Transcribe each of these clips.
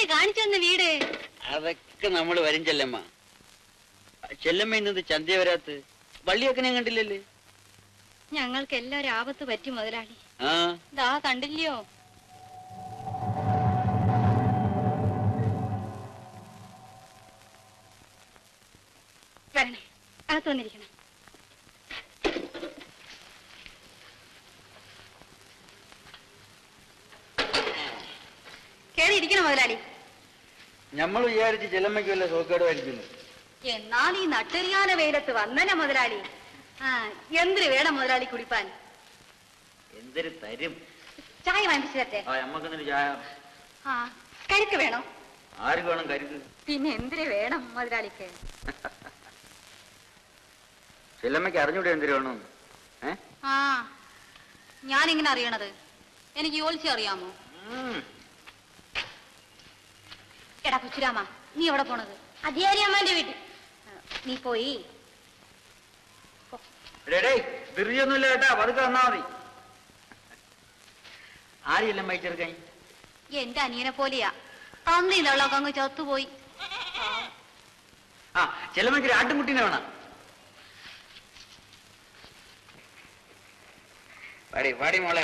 മുതലാളി കാണിച്ചു തന്ന വീട്. അതൊക്കെ നമ്മൾ വരും ചെല്ലമ്മ. ചെല്ലമ്മ ഇന്നത് ചന്ത വരാത്ത് വള്ളിയൊക്കെ ഞാൻ കണ്ടില്ലല്ലേ. ഞങ്ങൾക്ക് എല്ലാരും ആപത്ത് പറ്റി മുതലാളി. ആ ദാ കണ്ടില്ലയോ? വരണേ, അകത്ത് വന്നിരിക്കണം. കേറി ഇരിക്കണം മുതലാളി. നമ്മൾ വിചാരിച്ച് ചെല്ലമ്മയ്ക്ക് വല്ല സോക്കേടുമായിരിക്കുന്നു. എന്നാൽ ഈ നട്ടെറിയാന വെയിലത്ത് വന്നനെ മുതലാളി. എന്തിന് വേണം മുതലാളി കുടിപ്പാൻ? എന്തൊരു തരും. ചായ വാങ്ങിച്ചു തരട്ടെ? നമ്മക്കെന്തൊരു ചായ? കരുക്ക് വേണോ? ആർക്ക് വേണം കരുക്ക്? പിന്നെ എന്തിന് വേണം മുതലാളിക്ക്? ചെല്ലമ്മയ്ക്ക് അറിഞ്ഞൂടെ എന്തിനു വേണം? ഞാനിങ്ങനെ അറിയണത് എനിക്ക് യോലിച്ച് അറിയാമോ? എടാ കൊച്ചുരാമ, നീ എവിടെ പോണത്? അധികാരിയമ്മാന്റെ വീട്ടിൽ. നീ പോയി ൊന്നുമില്ല കേട്ടാ, പതുക്കെ വന്നാ മതി. ആരെല്ലാം വഹിച്ചെടുക്കാൻ? എന്റെ അനിയനെ പോലെയാ. തന്നില്ലൊക്കെ അങ്ങ് ചത്തുപോയി. ചെല്ലമ്മയ്ക്ക് ഒരു ആട്ടുംകുട്ടീനെ വേണം. പാടി മോളെ,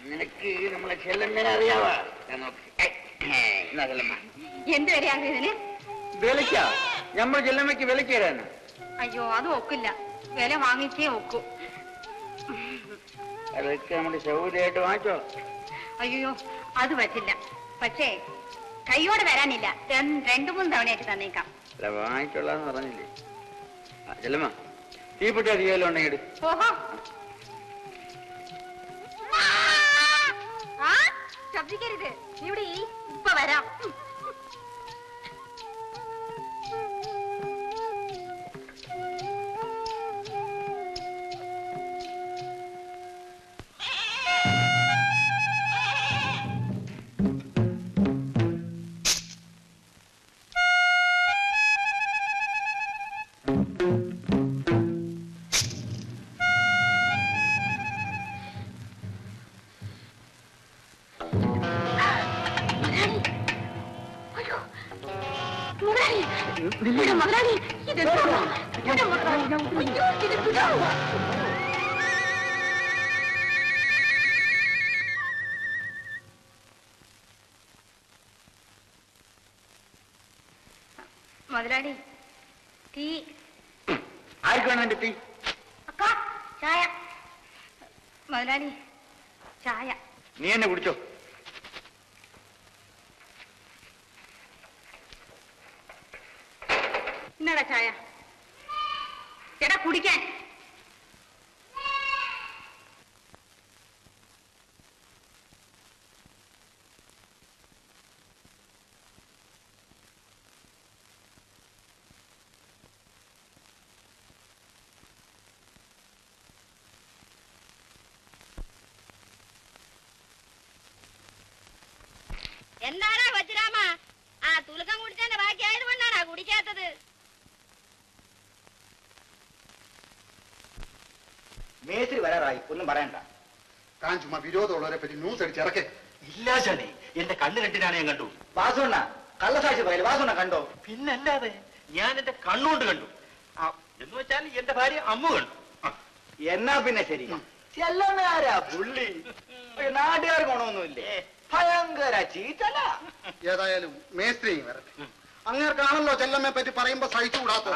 നിനക്ക് നമ്മളെ ചെല്ലമ്മേനെ അറിയാവാ? എന്ത് വരെയാ ഇതിന്? വിലക്കാ? നമ്മൾ ചെല്ലമ്മയ്ക്ക് വിലക്ക് തരാന്? അയ്യോ, അത് ഒക്കില്ല. വില വാങ്ങിച്ചേ ഒക്കൂ. അതൊക്കെ നമ്മുടെ സൗകര്യമായിട്ട് വാങ്ങിച്ചോ. അയ്യോ, അത് പറ്റില്ല. പക്ഷേ കൈയോടെ വരാനില്ല. 2-3 തവണയായിട്ട് തന്നേക്കാം. അല്ല, വാങ്ങിച്ചോളാന്ന് പറഞ്ഞില്ലേ. ചെല്ലമ്മ, തീപ്പെട്ടി അധികം ഉണ്ടെങ്കിൽ ഓഹോ, ശബ്ദിക്കരുത്. ഇവിടെ ഇപ്പൊ വരാം. മുതലാളി, ടീ. ആർക്ക് വേണം എന്റെ ടീ? അക്കാ, ചായ. മുതലാളി, ചായ. നീ എന്നെ കുടിച്ചോ. എന്നാടാ ചായ? ചേട്ടാ കുടിക്കാൻ. എന്താടാ വജ്രാമ, തുലക്കം കുടിച്ചതിന്റെ ബാക്കിയായത് കൊണ്ടാണാ കുടിക്കാത്തത്? മേസ്ത്രി വരാറായി, ഒന്നും പറയണ്ട. താൻ ചുമ്മാ വിരോധമുള്ളവരെ പറ്റി ന്യൂസ് അടിച്ചിറക്കേ. ഇല്ല ശനി, എന്റെ കണ്ണ് കണ്ടിട്ടാണ് ഞാൻ കണ്ടു. വാസുണ്ണ കള്ളസാക്ഷി പറയല്. വാസുണ്ണ കണ്ടോ? പിന്നല്ലാതെ ഞാൻ എന്റെ കണ്ണുകൊണ്ട് കണ്ടു. എന്ന് വെച്ചാൽ എന്റെ ഭാര്യ അമ്മു കണ്ടു. എന്നാ പിന്നെ ശരി. ചെല്ലമ്മയാരാ പുള്ളി? നാട്ടുകാർ ഗുണമൊന്നുമില്ലേ? ഭയങ്കര ചീറ്റല. ഏതായാലും മേസ്ത്രി വരട്ടെ. അങ്ങേർക്കാണല്ലോ ചെല്ലമ്മയെ പറ്റി പറയുമ്പോ സഹിച്ചുകൂടാത്ത.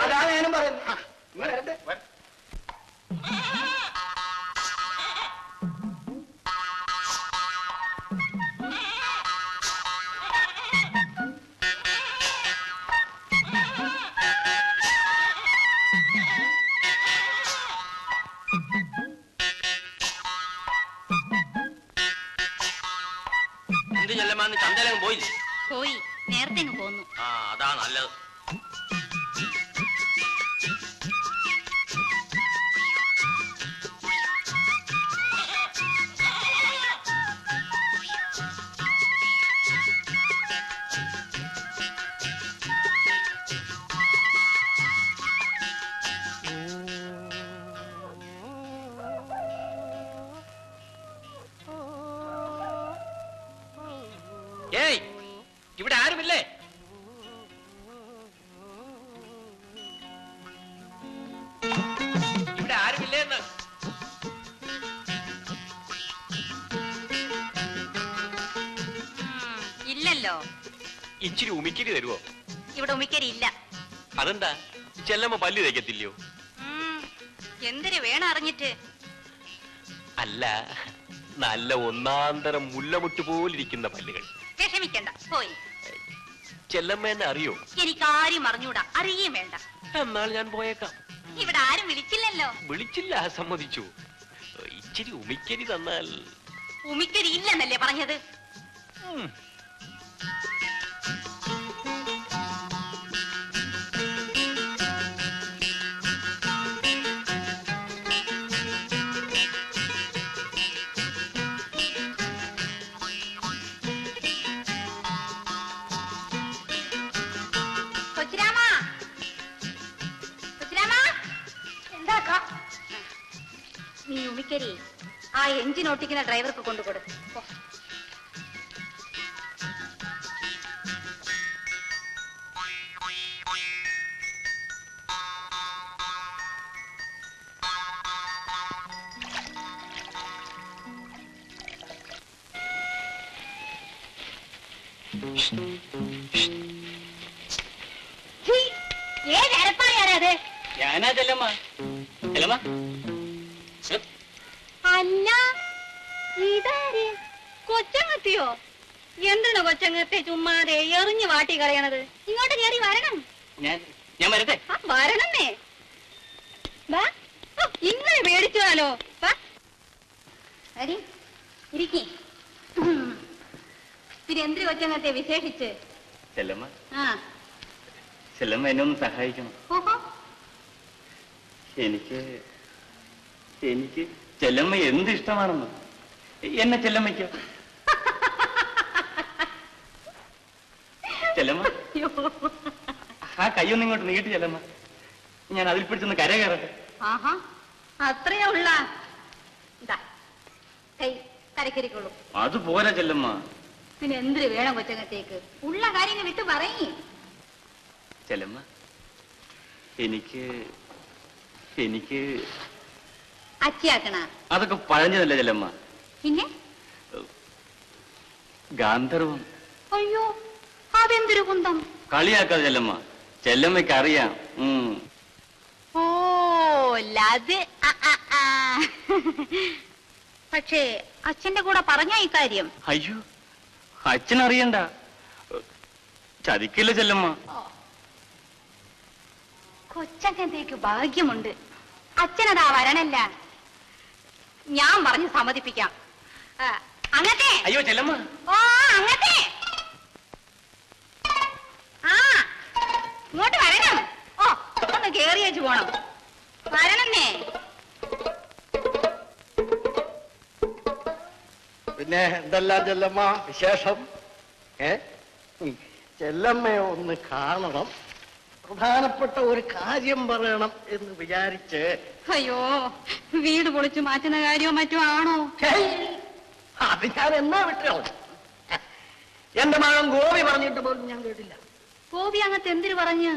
അതാണ് ഞാനും പറയുന്നത്. എന്ത് ചെല്ലമ്മ, ചന്തയിലങ്ങ് പോയില്ലേ? പോയി, നേരത്തെ പോന്നു. അതാ നല്ലത്. ഏയ്, ഇവിടെ ആരുമില്ലേ? ഇവിടെ ആരുമില്ലേ എന്ന്? ഇല്ലല്ലോ. ഇച്ചിരി ഉമിക്കരി തരുവോ? ഇവിടെ ഉമിക്കരി ഇല്ല. അതെന്താ? ചെല്ലമ്മ പല്ല് തേക്കത്തില്ലയോ? എന്തിനു വേണം അറിഞ്ഞിട്ട്? അല്ല, നല്ല ഒന്നാന്തരം മുല്ലമുട്ട് പോലിരിക്കുന്ന പല്ലുകൾ. വിഷമിക്കണ്ട, പോയി. ചെല്ലമ്മ എന്നെ അറിയോ? എനിക്കാരും അറിഞ്ഞൂടാ, അറിയുകയും വേണ്ട. എന്നാൽ ഞാൻ പോയേക്കാം. ഇവിടെ ആരും വിളിച്ചില്ലല്ലോ. വിളിച്ചില്ല, സമ്മതിച്ചു. ഇച്ചിരി ഉമിക്കരി തന്നാൽ. ഉമിക്കരി ഇല്ലെന്നല്ലേ പറഞ്ഞത്? നീ ഉമിക്കരി ആ എഞ്ചിൻ ഓട്ടിക്കുന്ന ഡ്രൈവർക്ക് കൊണ്ടുകൊടു. ഏതരപ്പായാരത്? ഞാനാ ചെല്ലമ്മ. ചെല്ലമ്മ, അല്ല, ഇതാര്? കൊച്ചങ്ങത്തിയോ? എന്താണ് കൊച്ചങ്ങത്തെ ചുമ്മാതെ എറിഞ്ഞു വാട്ടി കളയണത്? ഇങ്ങോട്ട് കയറി വരണം. ഞാൻ വരട്ടെ? വരണന്നേ. ഇങ്ങനെ പേടിച്ചാലോ? ഇരിക്കി. പിന്നെ എന്തിനു കൊച്ചങ്ങത്തെ വിശേഷിച്ച്? ചെല്ലമ്മ, ആ, ചെല്ലമ്മ എന്നെ ഒന്ന് സഹായിക്കണം. ഓഹോ, എനിക്ക് ചെല്ലമ്മ എന്ത് ഇഷ്ടമാണെന്ന് എന്നെ ചെല്ലമ്മയ്ക്കോ? ചെല്ലമ്മ, ആ കൈയൊന്നും ഇങ്ങോട്ട് നീട്ടി ചെല്ലമ്മ. ഞാൻ അതിൽ പിടിച്ചൊന്ന് കര കയറട്ടെ. ആഹാ, അത്രയാ ഉള്ള. കൈ കരക്കരിക്കുള്ളൂ. അതുപോലെ ചെല്ലമ്മ. പിന്നെ എന്തിനു വേണം കൊച്ചങ്ങത്തേക്ക്? ഉള്ള കാര്യങ്ങൾ വിട്ട് പറയേ. ചെല്ലമ്മ, എനിക്ക് അച്ചിയാക്കണ? അതൊക്കെ പഴഞ്ഞതല്ല ചെല്ലമ്മ. പിന്നെ ഗാന്ധർവം. അയ്യോ, അതെന്തൊരു കുന്തം! കളിയാക്കാതെ ചെല്ലമ്മ, ചെല്ലമ്മയ്ക്ക് അറിയാം. ഓ, അത് പക്ഷേ അച്ഛന്റെ കൂടെ പറഞ്ഞ ഈ കാര്യം? അയ്യോ, അച്ഛനറിയണ്ട. ചതിക്കില്ല ചെല്ലമ്മ. കൊച്ചങ്ങത്തേക്ക് ഭാഗ്യമുണ്ട്. അച്ഛനതാ വരണല്ല. ഞാൻ പറഞ്ഞു സമ്മതിപ്പിക്കാം. അങ്ങത്തെ. അയ്യോ ചെല്ലമ്മ. ഓ, അങ്ങത്തെ. ആ, ഇങ്ങോട്ട് വരണം. ഓ, ഒന്ന് കേറി വെച്ച് പോണം. വരണന്നേ. പിന്നെ എന്തെല്ലാം ചെല്ലമ്മ വിശേഷം? ചെല്ലമ്മയെ ഒന്ന് കാണണം, പ്രധാനപ്പെട്ട ഒരു കാര്യം പറയണം എന്ന് വിചാരിച്ച്. അയ്യോ, വീട് പൊളിച്ചു മാറ്റുന്ന കാര്യമോ മറ്റോ ആണോ? അത് ഞാൻ എന്നാ വിട്ടോ? എന്റെ മകൻ ഗോപി പറഞ്ഞിട്ട് പോലും ഞാൻ കേട്ടില്ല. ഗോപി അങ്ങത്തെ എന്തിനു പറഞ്ഞ്?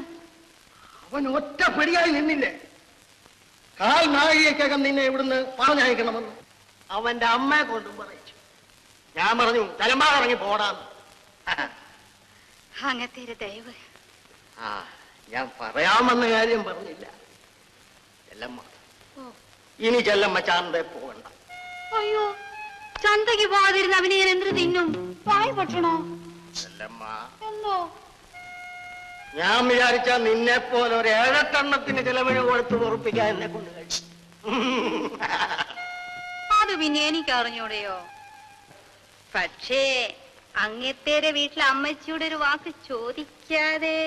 അവൻ ഒറ്റ പിടിയായി നിന്നില്ലേ? കാൽ നാഴികക്കകം നിന്നെ ഇവിടുന്ന് പറഞ്ഞയക്കണമെന്ന് അവന്റെ അമ്മയെ കൊണ്ടും പറയിച്ചു. ഞാൻ പറഞ്ഞു തലമാ ഇറങ്ങി പോടാന്ന്. അങ്ങത്തെ ദയവ്. ഞാൻ പറയാമെന്ന കാര്യം പറഞ്ഞില്ല. ചെല്ലമ്മ, ഇനി ചെല്ലമ്മ ചന്തയെ പോകണ്ട. അയ്യോ, ചന്തയ്ക്ക് പോകാതിരുന്ന അവനെ ഞാൻ എന്തിനു തിന്നും? വായി പറ്റണോ? ചെല്ലമ്മ, എന്തോ? ഞാൻ വിചാരിച്ച നിന്നെ പോലെ ഒരു 7-8 എണ്ണത്തിന് ചിലവിന് കൊടുത്ത് ഉറപ്പിക്കാൻ എന്നെ കൊണ്ട് കഴിച്ചു. അത് പിന്നെ എനിക്ക് അറിഞ്ഞൂടെയോ? പക്ഷേ അങ്ങത്തേരെ വീട്ടിലെ അമ്മച്ചിയുടെ ഒരു വാക്ക് ചോദിക്കാതെ.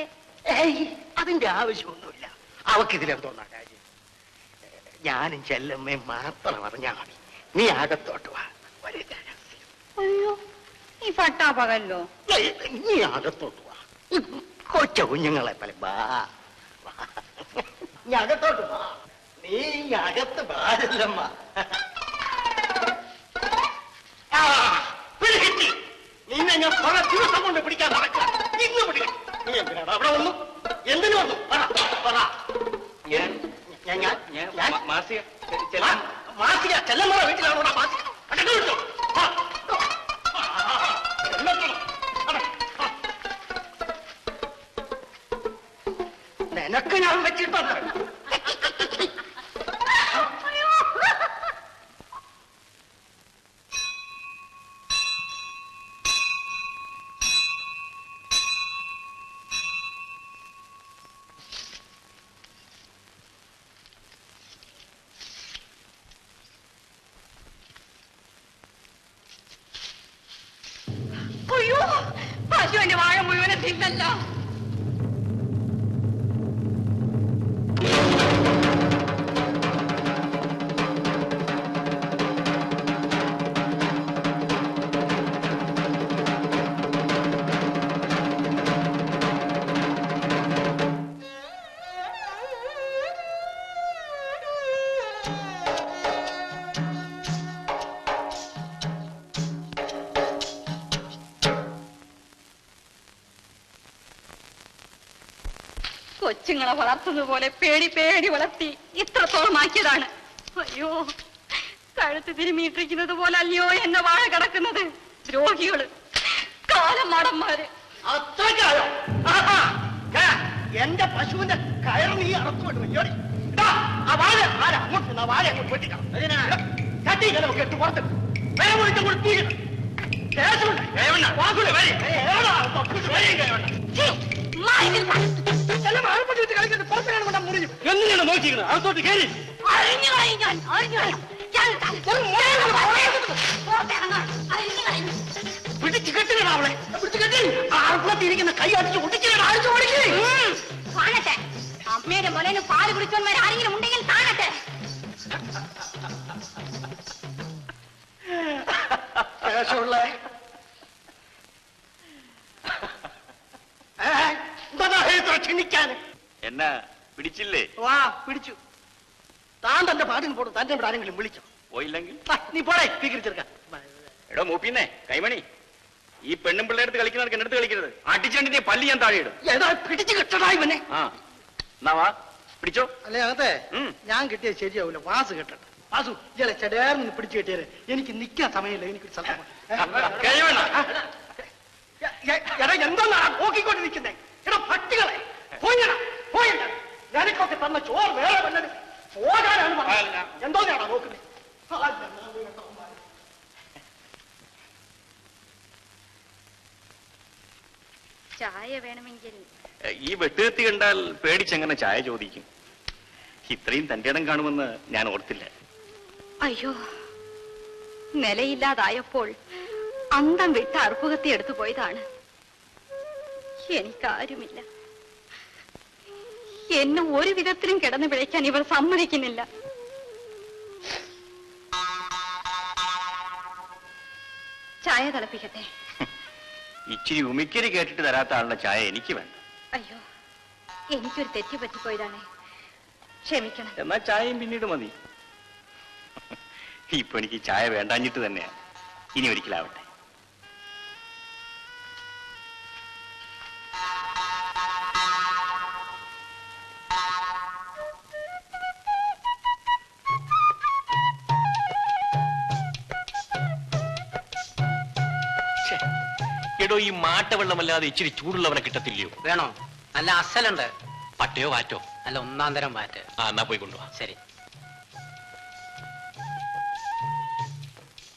അതിന്റെ ആവശ്യമൊന്നുമില്ല. അവക്കിതിലെന്തോന്നാ കാര്യം? ഞാനും ചെല്ലമ്മയും മാത്രം അറിഞ്ഞാ മതി. നീ അകത്തോട്ട് വാ. അയ്യോ, ഈ പട്ടാപ്പകല്ലോ. നീ അകത്തോട്ട് വാ. കൊച്ച കുഞ്ഞുങ്ങളെ പോലെ വാ. നീ അകത്തോട്ട് വാ. നീ അകത്ത് പാടില്ലമ്മ. നിന്നെ ഞാൻ പല ദിവസം കൊണ്ട് പിടിക്കാൻ നടക്കുക. ഇന്ന് പിടിക്കണം. നീ എന്തിനാണ് അവിടെ വന്നു? എന്തിനു വന്നു? മാസിക ചെല്ലമ്മ വീട്ടിലാണോടാ മാസിക? നിനക്ക് ഞാൻ വെച്ചിട്ടുണ്ട്. അയ്യോ, പശുവിന്റെ വാഴ മുഴുവനെ തിന്നല്ലോ. കൊച്ചുങ്ങളെ വളർത്തുന്നത് പോലെ പേടി പേടി വളർത്തി ഇത്രത്തോളം ആക്കിയതാണ്. അയ്യോ, കഴുത്ത് തിരുമിയിട്ടിരിക്കുന്നത് പോലെ അല്ലയോ എന്നെ വാഴ കിടക്കുന്നത്. ദ്രോഹികള്, കാലമാടന്മാര്. അത്രയ്ക്കായോ? എന്റെ പശുവിന്റെ കയർ നീ അറച്ചു വിടും. ആ വാഴ ആരാ അങ്ങോട്ട് ആ വാഴ അങ്ങോട്ട് വെട്ടിക്കണം. ചട്ടി കലമൊക്കെ ഇട്ട് പുറത്ത് വേറെ വിളിച്ച കൊടുത്തിരിക്കണം. എന്തിനാണ് നോക്കിക്കുന്നത്? അകത്തോട്ട് കയറി പിടിച്ചു കെട്ടിക്കണം. അവളെ പിടിച്ചു കെട്ടി ആർപ്പത്തിരിക്കുന്ന കൈ അടിച്ച് ഒട്ടിച്ചിട്ട് അഴിച്ചു ഓടിക്കേ. കാണട്ടെ, അമ്മയുടെ മുലന് പാല് കുടിച്ചവന്മാർ ആരെങ്കിലും ഉണ്ടെങ്കിൽ കാണട്ടെ. ശേഷമുള്ള ക്ഷണിക്കാന് എന്നാ പിടിച്ചില്ലേ? വാ പിടിച്ചു. താൻ തന്റെ പാട്ടിന് പോടും. തന്റെ ഇവിടെ ആരെങ്കിലും വിളിച്ചോ? പോയില്ലെങ്കിൽ നീ പോടേ സ്വീകരിച്ചെടുക്കാൻ. എടോ മൂപ്പിന്നേ കൈമണി, ഈ പെണ്ണും പിള്ളേർത്ത് കളിക്കുന്നവർക്ക് എന്റെ അടുത്ത് കളിക്കരുത്. അടിച്ചണ്ടിന്റെ പല്ലി ഞാൻ താഴെ ഇടും. ഏതാ പിടിച്ചു കിട്ടടാ ഇവനെ. ആ എന്നാ വാ പിടിച്ചോ. അല്ലേ അകത്തെ ഞാൻ കിട്ടിയത് ശരിയാവൂല. വാസ് കെട്ടട്ടെ. വാസു ഇയാളെ ചെടയാർന്ന് പിടിച്ചു കിട്ടിയത്. എനിക്ക് നിൽക്കാൻ സമയമില്ല. എനിക്കൊരു സ്ഥലം എന്തെന്നാ നോക്കിക്കൊണ്ടിരിക്കുന്നേ? എടാ പട്ടികളെ പോയിടാ പോയില്ല. ഞാനൊക്കെ തന്ന ചോറ് വേറെ വല്ലത് പോകാനാണ് പറഞ്ഞത്. എന്തോന്നാണോ നോക്കുന്നത്? ചായ വേണമെങ്കിൽ ഈ വെട്ടുകത്തി കണ്ടാൽ പേടിച്ചെങ്ങനെ ചായ ചോദിക്കും? ഇത്രയും തന്റെ ഇടം കാണുമെന്ന് ഞാൻ ഓർത്തില്ല. അയ്യോ, നിലയില്ലാതായപ്പോൾ അന്തം വിട്ട് അറുപ്പുകത്തി എടുത്തു പോയതാണ്. എനിക്കാരുമില്ല. എന്നെ ഒരു വിധത്തിലും കിടന്നു പിഴയ്ക്കാൻ ഇവർ സമ്മതിക്കുന്നില്ല. ചായ തിളപ്പിക്കട്ടെ? ഇച്ചിരി ഉമിക്കരി കേട്ടിട്ട് തരാത്ത ആളുടെ ചായ എനിക്ക് വേണ്ട. അയ്യോ, എനിക്കൊരു തെറ്റ് പറ്റിപ്പോയതാണ്. ക്ഷമിക്കണം. എന്നാ ചായയും പിന്നീട് മതി. ഇപ്പൊ എനിക്ക് ചായ വേണ്ടാഞ്ഞിട്ട് തന്നെയാ. ഇനി ഒരിക്കലാവട്ടെ. എടോ, ഈ മാട്ടവെള്ളമല്ലാതെ ഇച്ചിരി ചൂടുള്ളവനെ കിട്ടത്തില്ലയോ? വേണോ? നല്ല അസലുണ്ട്. പട്ടയോ വാറ്റോ? നല്ല ഒന്നാം തരം വാറ്റ്. ആ എന്നാ പോയി കൊണ്ടുപോവാ. ശരി.